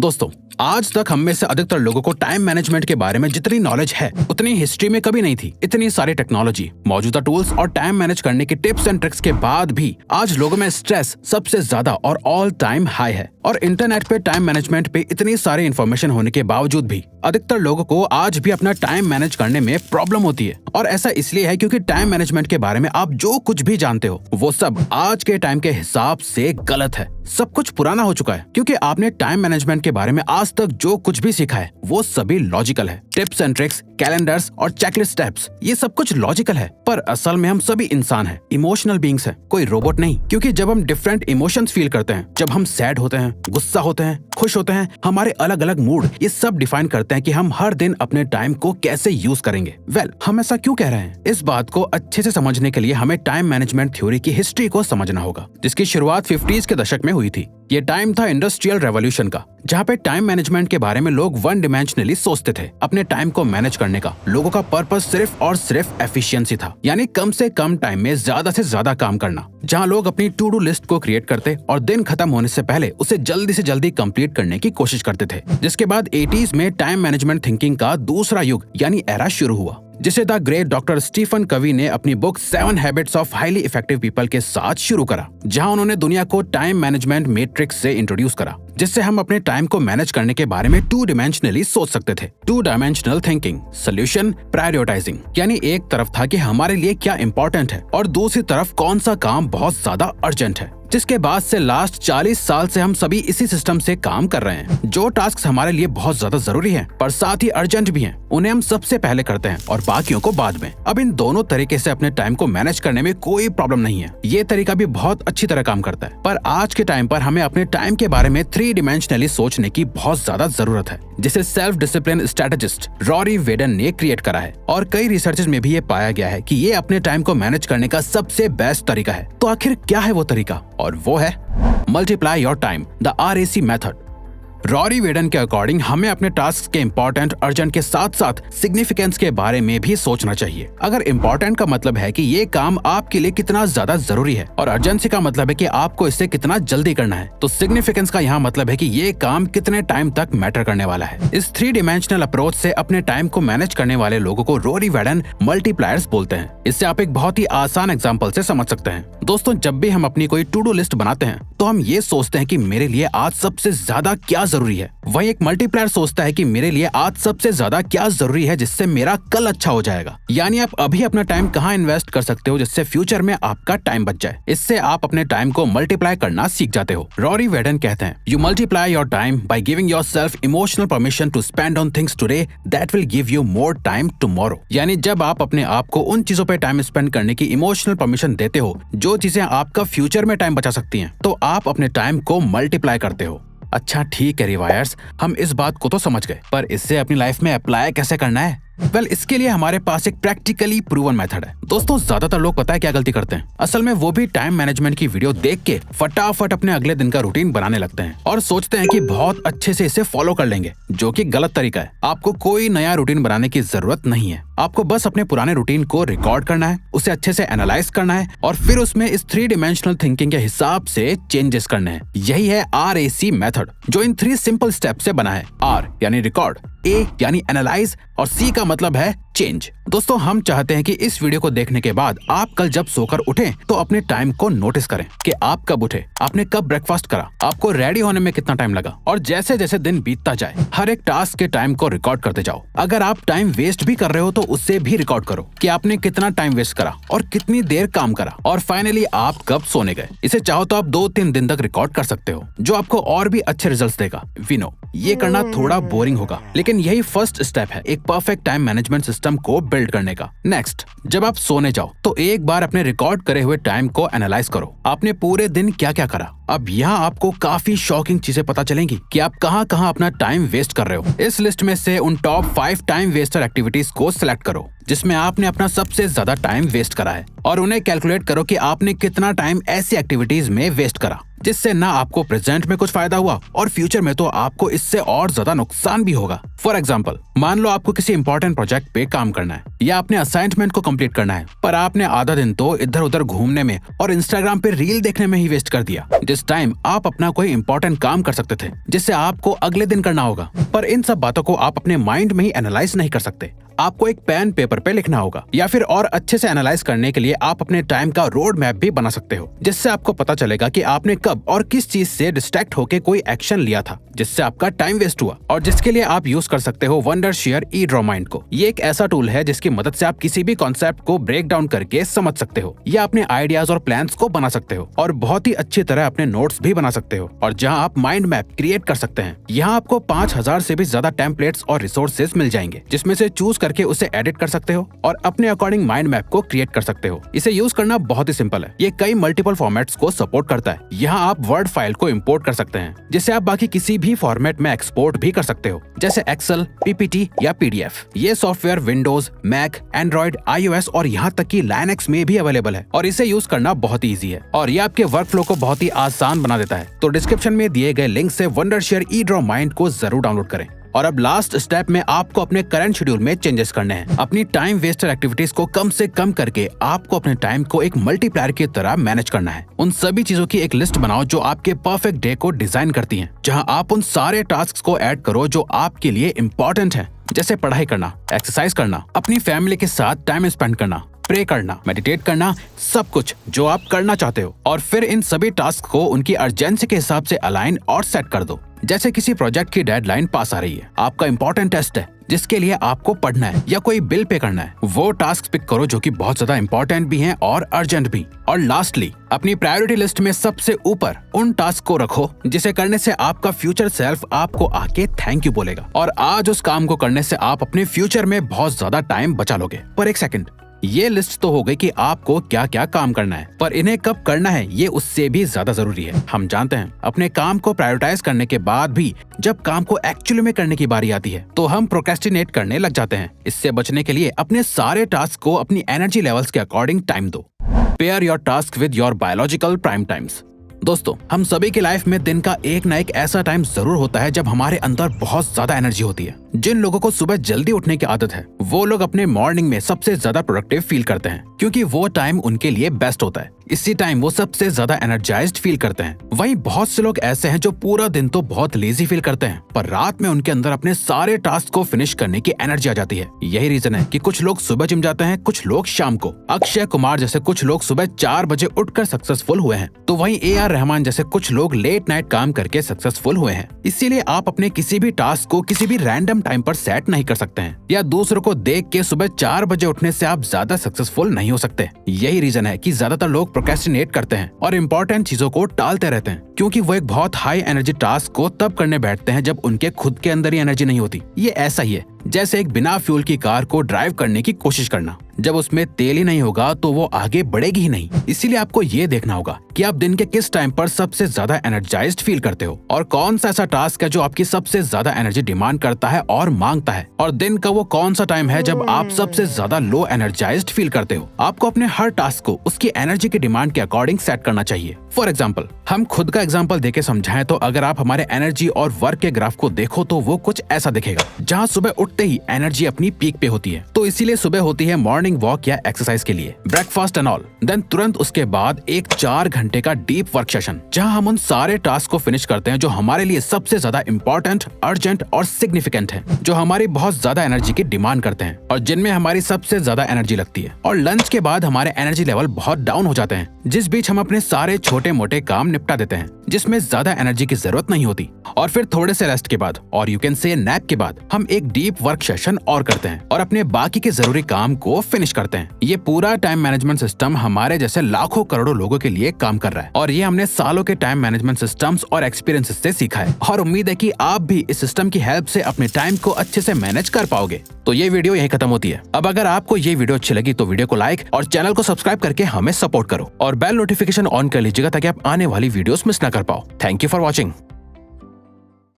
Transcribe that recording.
दोस्तों, आज तक हम में से अधिकतर लोगों को टाइम मैनेजमेंट के बारे में जितनी नॉलेज है उतनी हिस्ट्री में कभी नहीं थी। इतनी सारी टेक्नोलॉजी, मौजूदा टूल्स और टाइम मैनेज करने की टिप्स एंड ट्रिक्स के बाद भी आज लोगों में स्ट्रेस सबसे ज्यादा और ऑल टाइम हाई है। और इंटरनेट पे टाइम मैनेजमेंट पे इतनी सारी इन्फॉर्मेशन होने के बावजूद भी अधिकतर लोगों को आज भी अपना टाइम मैनेज करने में प्रॉब्लम होती है। और ऐसा इसलिए है क्योंकि टाइम मैनेजमेंट के बारे में आप जो कुछ भी जानते हो वो सब आज के टाइम के हिसाब से गलत है। सब कुछ पुराना हो चुका है क्योंकि आपने टाइम मैनेजमेंट के बारे में आज तक जो कुछ भी सीखा है वो सभी लॉजिकल है। टिप्स एंड ट्रिक्स, कैलेंडर्स और चेकलिस्ट स्टेप्स, ये सब कुछ लॉजिकल है, पर असल में हम सभी इंसान हैं, इमोशनल बीइंग्स हैं, कोई रोबोट नहीं। क्योंकि जब हम डिफरेंट इमोशंस फील करते हैं, जब हम सैड होते हैं, गुस्सा होते हैं, खुश होते हैं, हमारे अलग अलग मूड ये सब डिफाइन करते हैं कि हम हर दिन अपने टाइम को कैसे यूज करेंगे। हम ऐसा क्यों कह रहे हैं? इस बात को अच्छे से समझने के लिए हमें टाइम मैनेजमेंट थ्योरी की हिस्ट्री को समझना होगा, जिसकी शुरुआत 50s के दशक में हुई थी। ये टाइम था इंडस्ट्रियल रेवोल्यूशन का, जहाँ पे टाइम मैनेजमेंट के बारे में लोग वन डिमेंशनली सोचते थे। अपने टाइम को मैनेज करने का लोगों का पर्पस सिर्फ और सिर्फ एफिशिएंसी था, यानी कम से कम टाइम में ज्यादा से ज्यादा काम करना। जहाँ लोग अपनी टू डू लिस्ट को क्रिएट करते और दिन खत्म होने से पहले उसे जल्दी से जल्दी कंप्लीट करने की कोशिश करते थे। जिसके बाद 80s में टाइम मैनेजमेंट थिंकिंग का दूसरा युग यानी एरा शुरू हुआ, जिसे द ग्रेट डॉक्टर स्टीफन कवी ने अपनी book 7 habits of highly effective people के साथ शुरू करा, जहां उन्होंने दुनिया को टाइम मैनेजमेंट मैट्रिक्स से इंट्रोड्यूस करा, जिससे हम अपने टाइम को मैनेज करने के बारे में 2 डायमेंशनली सोच सकते थे। 2 डायमेंशनल थिंकिंग, सोल्यूशन, प्रायोरिटाइजिंग, यानी एक तरफ था कि हमारे लिए क्या इंपॉर्टेंट है और दूसरी तरफ कौन सा काम बहुत ज्यादा अर्जेंट है। जिसके बाद से लास्ट 40 साल से हम सभी इसी सिस्टम से काम कर रहे हैं। जो टास्क हमारे लिए बहुत ज्यादा जरूरी हैं, पर साथ ही अर्जेंट भी हैं, उन्हें हम सबसे पहले करते हैं और बाकियों को बाद में। अब इन दोनों तरीके से अपने टाइम को मैनेज करने में कोई प्रॉब्लम नहीं है। ये तरीका भी बहुत अच्छी तरह काम करता है। पर आज के टाइम पर हमें अपने टाइम के बारे में 3 डिमेंशनली सोचने की बहुत ज्यादा जरूरत है, जिसे self discipline strategist Rory Whedon ने क्रिएट करा है। और कई रिसर्चेस में भी ये पाया गया है कि ये अपने टाइम को मैनेज करने का सबसे बेस्ट तरीका है। तो आखिर क्या है वो तरीका? और वो है multiply your time, the RAC method. Rory Whedon के अकॉर्डिंग हमें अपने टास्क के इम्पोर्टेंट, अर्जेंट के साथ साथ सिग्निफिकेंस के बारे में भी सोचना चाहिए। अगर इम्पोर्टेंट का मतलब है कि ये काम आपके लिए कितना ज्यादा जरूरी है और अर्जेंसी का मतलब है कि आपको इससे कितना जल्दी करना है, तो सिग्निफिकेंस का यहाँ मतलब है कि ये काम कितने टाइम तक मैटर करने वाला है। इस 3 डिमेंशनल अप्रोच से अपने टाइम को मैनेज करने वाले लोगों को रॉरी वेडन मल्टीप्लायर्स बोलते हैं। इससे आप एक बहुत ही आसान एग्जाम्पल से समझ सकते हैं। दोस्तों, जब भी हम अपनी कोई टू डू लिस्ट बनाते हैं तो हम ये सोचते हैं कि मेरे लिए आज सबसे ज्यादा क्या जरूरी है। वही एक मल्टीप्लायर सोचता है कि मेरे लिए आज सबसे ज्यादा क्या जरूरी है जिससे मेरा कल अच्छा हो जाएगा। यानी आप अभी अपना टाइम कहाँ इन्वेस्ट कर सकते हो जिससे फ्यूचर में आपका टाइम बच जाए। इससे आप अपने टाइम को मल्टीप्लाई करना सीख जाते हो। रॉरी वेडन कहते हैं, you multiply your time by giving yourself emotional permission to spend on things today that will give you more time tomorrow. यानी जब आप अपने आप को उन चीजों पे टाइम स्पेंड करने की इमोशनल परमिशन देते हो जो चीजें आपका फ्यूचर में टाइम बचा सकती हैं, तो आप अपने टाइम को मल्टीप्लाई करते हो। अच्छा ठीक है रिवायर्स, हम इस बात को तो समझ गए, पर इससे अपनी लाइफ में अप्लाई कैसे करना है? इसके लिए हमारे पास एक प्रैक्टिकली प्रूवन मेथड है। दोस्तों, ज्यादातर लोग पता है क्या गलती करते हैं? असल में वो भी टाइम मैनेजमेंट की वीडियो देख के फटाफट अपने अगले दिन का रूटीन बनाने लगते हैं और सोचते हैं कि बहुत अच्छे से इसे फॉलो कर लेंगे, जो कि गलत तरीका है। आपको कोई नया रूटीन बनाने की जरूरत नहीं है। आपको बस अपने पुराने रूटीन को रिकॉर्ड करना है, उसे अच्छे से एनालाइज करना है और फिर उसमें इस 3 डिमेंशनल थिंकिंग के हिसाब से चेंजेस करने हैं। यही है RAC मेथड, जो इन 3 सिंपल स्टेप से बना है। R यानी रिकॉर्ड, A यानी एनालाइज और C का मतलब है चेंज। दोस्तों, हम चाहते हैं कि इस वीडियो को देखने के बाद आप कल जब सोकर उठें तो अपने टाइम को नोटिस करें कि आप कब उठे, आपने कब ब्रेकफास्ट करा, आपको रेडी होने में कितना टाइम लगा, और जैसे जैसे दिन बीतता जाए हर एक टास्क के टाइम को रिकॉर्ड करते जाओ। अगर आप टाइम वेस्ट भी कर रहे हो तो उससे भी रिकॉर्ड करो कि आपने कितना टाइम वेस्ट करा और कितनी देर काम करा, और फाइनली आप कब सोने गए। इसे चाहो तो आप 2-3 दिन तक रिकॉर्ड कर सकते हो, जो आपको और भी अच्छे रिजल्ट्स देगा। वी नो ये करना थोड़ा बोरिंग होगा, लेकिन यही फर्स्ट स्टेप है एक परफेक्ट टाइम मैनेजमेंट सिस्टम को बिल्ड करने का। नेक्स्ट, जब आप सोने जाओ तो एक बार अपने रिकॉर्ड करे हुए टाइम को एनालाइज करो। आपने पूरे दिन क्या क्या करा। अब यहाँ आपको काफी शॉकिंग चीजें पता चलेंगी कि आप कहाँ कहाँ अपना टाइम वेस्ट कर रहे हो। इस लिस्ट में से उन टॉप 5 टाइम वेस्टर एक्टिविटीज को सिलेक्ट करो जिसमें आपने अपना सबसे ज्यादा टाइम वेस्ट करा है, और उन्हें कैलकुलेट करो कि आपने कितना टाइम ऐसी एक्टिविटीज में वेस्ट करा जिससे ना आपको प्रेजेंट में कुछ फायदा हुआ और फ्यूचर में तो आपको इससे और ज्यादा नुकसान भी होगा। फॉर एग्जाम्पल, मान लो आपको किसी इंपॉर्टेंट प्रोजेक्ट पे काम करना है या अपने असाइनमेंट को कंप्लीट करना है, पर आपने आधा दिन तो इधर उधर घूमने में और इंस्टाग्राम पे रील देखने में ही वेस्ट कर दिया, जिस इस टाइम आप अपना कोई इंपॉर्टेंट काम कर सकते थे जिससे आपको अगले दिन करना होगा, पर इन सब बातों को आप अपने माइंड में ही एनालाइज नहीं कर सकते। आपको एक पेन पेपर पे लिखना होगा, या फिर और अच्छे से एनालाइज करने के लिए आप अपने टाइम का रोड मैप भी बना सकते हो, जिससे आपको पता चलेगा कि आपने कब और किस चीज से डिस्ट्रैक्ट होकर कोई एक्शन लिया था जिससे आपका टाइम वेस्ट हुआ, और जिसके लिए आप यूज कर सकते हो वंडरशेयर ईड्रॉमाइंड को। ये एक ऐसा टूल है जिसकी मदद से आप किसी भी कॉन्सेप्ट को ब्रेक डाउन करके समझ सकते हो, या अपने आइडियाज और प्लान्स को बना सकते हो, और बहुत ही अच्छी तरह अपने नोट्स भी बना सकते हो, और जहां आप माइंड मैप क्रिएट कर सकते हैं। यहाँ आपको 5000 से भी ज्यादा टेम्पलेट्स और रिसोर्सेज मिल जाएंगे, जिसमें से चूज करके उसे एडिट कर सकते हो और अपने अकॉर्डिंग माइंड मैप को क्रिएट कर सकते हो। इसे यूज करना बहुत ही सिंपल है। ये कई मल्टीपल फॉर्मेट्स को सपोर्ट करता है। यहाँ आप वर्ड फाइल को इंपोर्ट कर सकते हैं, जिसे आप बाकी किसी भी फॉर्मेट में एक्सपोर्ट भी कर सकते हो, जैसे एक्सेल, पीपीटी या पीडीएफ। ये software Windows, Mac, Android, iOS और यहाँ तक कि लाइनक्स में भी अवेलेबल है, और इसे यूज करना बहुत ही ईजी है, और ये आपके वर्क फ्लो को बहुत ही आसान बना देता है। तो डिस्क्रिप्शन में दिए गए लिंक से वंडरशेयर ईड्रॉमाइंड को जरूर डाउनलोड करें। और अब लास्ट स्टेप में आपको अपने करंट शेड्यूल में चेंजेस करने हैं। अपनी टाइम वेस्टर एक्टिविटीज को कम से कम करके आपको अपने टाइम को एक मल्टीप्लायर की तरह मैनेज करना है। उन सभी चीजों की एक लिस्ट बनाओ जो आपके परफेक्ट डे को डिजाइन करती हैं, जहां आप उन सारे टास्क को ऐड करो जो आपके लिए इम्पोर्टेंट है, जैसे पढ़ाई करना, एक्सरसाइज करना, अपनी फैमिली के साथ टाइम स्पेंड करना, प्रे करना, मेडिटेट करना, सब कुछ जो आप करना चाहते हो। और फिर इन सभी टास्क को उनकी अर्जेंसी के हिसाब से अलाइन और सेट कर दो। जैसे किसी प्रोजेक्ट की डेडलाइन पास आ रही है, आपका इंपॉर्टेंट टेस्ट है जिसके लिए आपको पढ़ना है, या कोई बिल पे करना है, वो टास्क पिक करो जो कि बहुत ज्यादा इंपॉर्टेंट भी हैं और अर्जेंट भी। और लास्टली अपनी प्रायोरिटी लिस्ट में सबसे ऊपर उन टास्क को रखो जिसे करने से आपका फ्यूचर सेल्फ आपको आके थैंक यू बोलेगा, और आज उस काम को करने से आप अपने फ्यूचर में बहुत ज्यादा टाइम बचा लोगे। पर एक सेकंड, ये लिस्ट तो हो गई कि आपको क्या क्या काम करना है, पर इन्हें कब करना है ये उससे भी ज्यादा जरूरी है। हम जानते हैं अपने काम को प्रायोरिटाइज करने के बाद भी जब काम को एक्चुअली में करने की बारी आती है तो हम प्रोक्रेस्टिनेट करने लग जाते हैं। इससे बचने के लिए अपने सारे टास्क को अपनी एनर्जी लेवल्स के अकॉर्डिंग टाइम दो। Pair your task with your biological prime times. दोस्तों, हम सभी की लाइफ में दिन का एक ना एक ऐसा टाइम जरूर होता है जब हमारे अंदर बहुत ज्यादा एनर्जी होती है। जिन लोगों को सुबह जल्दी उठने की आदत है वो लोग अपने मॉर्निंग में सबसे ज्यादा प्रोडक्टिव फील करते हैं, क्योंकि वो टाइम उनके लिए बेस्ट होता है। इसी टाइम वो सबसे ज्यादा एनर्जाइज्ड फील करते हैं। वहीं बहुत से लोग ऐसे हैं जो पूरा दिन तो बहुत लेजी फील करते हैं, पर रात में उनके अंदर अपने सारे टास्क को फिनिश करने की एनर्जी आ जाती है। यही रीजन है कि कुछ लोग सुबह जिम जाते हैं, कुछ लोग शाम को। अक्षय कुमार जैसे कुछ लोग सुबह 4 बजे उठकर सक्सेसफुल हुए हैं, तो वहीं AR रहमान जैसे कुछ लोग लेट नाइट काम करके सक्सेसफुल हुए हैं। इसीलिए आप अपने किसी भी टास्क को किसी भी रैंडम टाइम पर सेट नहीं कर सकते हैं, या दूसरों को देख के सुबह 4 बजे उठने से आप ज्यादा सक्सेसफुल नहीं हो सकते। यही रीजन है कि ज्यादातर लोग प्रोक्रेस्टिनेट करते हैं और इम्पोर्टेंट चीजों को टालते रहते हैं, क्योंकि वो एक बहुत हाई एनर्जी टास्क को तब करने बैठते हैं जब उनके खुद के अंदर ही एनर्जी नहीं होती। ये ऐसा ही है जैसे एक बिना फ्यूल की कार को ड्राइव करने की कोशिश करना। जब उसमें तेल ही नहीं होगा तो वो आगे बढ़ेगी ही नहीं। इसीलिए आपको ये देखना होगा कि आप दिन के किस टाइम पर सबसे ज्यादा एनर्जाइज्ड फील करते हो, और कौन सा ऐसा टास्क है जो आपकी सबसे ज्यादा एनर्जी डिमांड करता है और मांगता है, और दिन का वो कौन सा टाइम है जब आप सबसे ज्यादा लो एनर्जाइज्ड फील करते हो। आपको अपने हर टास्क को उसकी एनर्जी की डिमांड के अकॉर्डिंग सेट करना चाहिए। फॉर एग्जाम्पल, हम खुद का एग्जाम्पल देके समझाएं तो अगर आप हमारे एनर्जी और वर्क के ग्राफ को देखो तो वो कुछ ऐसा दिखेगा, जहाँ सुबह उठते ही एनर्जी अपनी पीक पे होती है। तो इसीलिए सुबह होती है मॉर्निंग वॉक या एक्सरसाइज के लिए, ब्रेकफास्ट एंड ऑल। देन तुरंत उसके बाद एक 4 घंटे का डीप वर्क सेशन, जहां हम उन सारे टास्क को फिनिश करते हैं जो हमारे लिए सबसे ज्यादा इंपॉर्टेंट, अर्जेंट और सिग्निफिकेंट हैं, जो हमारी बहुत ज्यादा एनर्जी की डिमांड करते हैं और जिनमें हमारी सबसे ज्यादा एनर्जी लगती है। और लंच के बाद हमारे एनर्जी लेवल बहुत डाउन हो जाते हैं, जिस बीच हम अपने सारे छोटे मोटे काम निपटा देते हैं जिसमें ज्यादा एनर्जी की जरूरत नहीं होती। और फिर थोड़े से रेस्ट के बाद, और यू कैन से नैप के बाद, हम एक डीप वर्क सेशन और करते हैं और अपने बाकी के जरूरी काम को फिनिश करते हैं। ये पूरा टाइम मैनेजमेंट सिस्टम हमारे जैसे लाखों करोड़ों लोगों के लिए काम कर रहा है, और ये हमने सालों के टाइम मैनेजमेंट सिस्टम्स और एक्सपीरियंसेस से सीखा है, और उम्मीद है कि आप भी इस सिस्टम की हेल्प से अपने टाइम को अच्छे से मैनेज कर पाओगे। तो ये वीडियो यहीं खत्म होती है। अब अगर आपको ये वीडियो अच्छी लगी तो वीडियो को लाइक और चैनल को सब्सक्राइब करके हमें सपोर्ट करो, और बेल नोटिफिकेशन ऑन कर लीजिएगा ताकि आप आने वाली वीडियोस मिस ना कर पाओ। Thank you for watching.